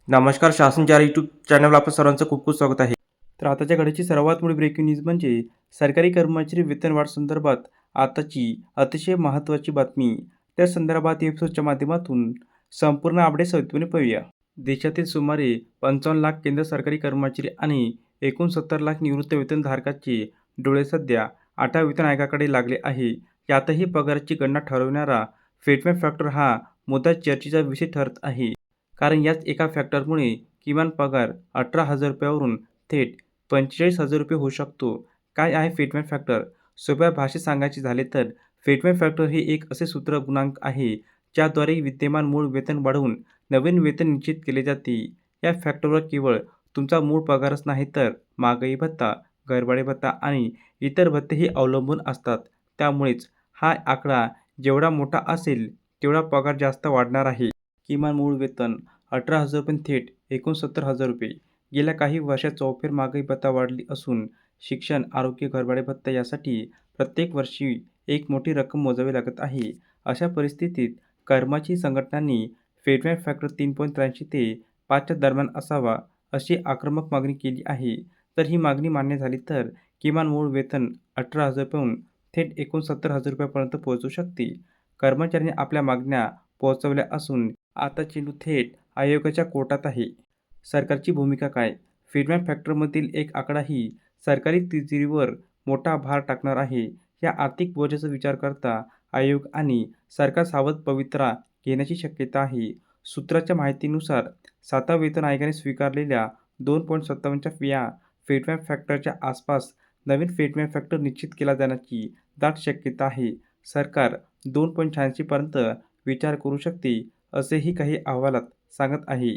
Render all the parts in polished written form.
नमस्कार. शासन 4 यूट्यूब चॅनलवर आपलं सर्वांचं खूप खूप स्वागत आहे. तर आताच्या घडीची सर्वात मोठी ब्रेकिंग न्यूज म्हणजे सरकारी कर्मचारी वेतनवाढ संदर्भात आताची अतिशय महत्त्वाची बातमी. त्या संदर्भात एपिसोडच्या माध्यमातून संपूर्ण अपडेट सविस्तरपणे पाहूया. देशातील सुमारे 55 लाख केंद्र सरकारी कर्मचारी आणि एकूण 70 लाख निवृत्त वेतनधारकांचे डोळे सध्या 8व्या वेतन आयोगाकडे लागले आहे. यातही पगाराची गणना ठरवणारा फिटमेट फॅक्टर हा मुद्दा चर्चेचा विषय ठरत आहे. कारण याच एका फॅक्टरमुळे किमान पगार 18,000 रुपयावरून थेट 45,000 रुपये होऊ शकतो. काय आहे फिटमेट फॅक्टर? सोप्या भाषेत सांगायचे झाले तर फिटमेट फॅक्टर हे एक असे सूत्र गुणांक आहे, ज्याद्वारे विद्यमान मूळ वेतन वाढवून नवीन वेतन निश्चित केले जाते. या फॅक्टरवर केवळ तुमचा मूळ पगारच नाही तर महागाई भत्ता, घरभाडे भत्ता आणि इतर भत्तेही अवलंबून असतात. त्यामुळेच हा आकडा जेवढा मोठा असेल, तेवढा पगार जास्त वाढणार आहे. किमान मूळ वेतन 18,000 रुपये थेट 69,000 रुपये. गेल्या काही वर्षात चौफेर महागाई भत्ता वाढली असून शिक्षण, आरोग्य, घरभाडे भत्ता यासाठी प्रत्येक वर्षी एक मोठी रक्कम मोजावी लागत आहे. अशा परिस्थितीत कर्मचारी संघटनांनी फिटमेट फॅक्टर 3.83 ते 5च्या दरम्यान असावा, अशी आक्रमक मागणी केली आहे. जर ही मागणी मान्य झाली तर किमान मूळ वेतन 18,000 रुपयांहून थेट 69,000 रुपयांपर्यंत पोहोचू शकते. कर्मचाऱ्यांनी आपल्या मागण्या पोहोचवल्या असून आता चेंडू थेट आयोगाच्या कोर्टात आहे. सरकारची भूमिका काय? फिटमेट फॅक्टरमधील एक आकडाही सरकारी तिजोरीवर मोठा भार टाकणार आहे. या आर्थिक बोजाचा विचार करता आयोग आणि सरकार सावध पवित्रा घेण्याची शक्यता आहे. सूत्राच्या माहितीनुसार 7व्या वेतन आयोगाने स्वीकारलेल्या 2.57च्या या फिटमेट फॅक्टरच्या आसपास नवीन फिटमेट फॅक्टर निश्चित केला जाण्याची दाट शक्यता आहे. सरकार 2.86 पर्यंत विचार करू शकते, असेही काही अहवालात सांगत आहे.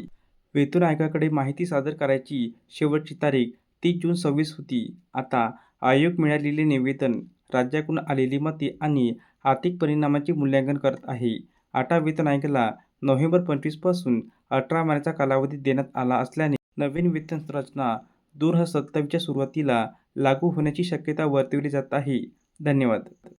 वेतन आयोगाकडे माहिती सादर करायची शेवटची तारीख 30 जून 26 होती. आता आयोग मिळालेले निवेदन, राज्याकडून आलेली मते आणि आर्थिक परिणामांचे मूल्यांकन करत आहे. 8व्या वेतन आयोगाला नोव्हेंबर 25 पासून 18 महिन्याचा कालावधी देण्यात आला असल्याने नवीन वेतन रचना 2027च्या सुरुवातीला लागू होण्याची शक्यता वर्तवली जात आहे. धन्यवाद.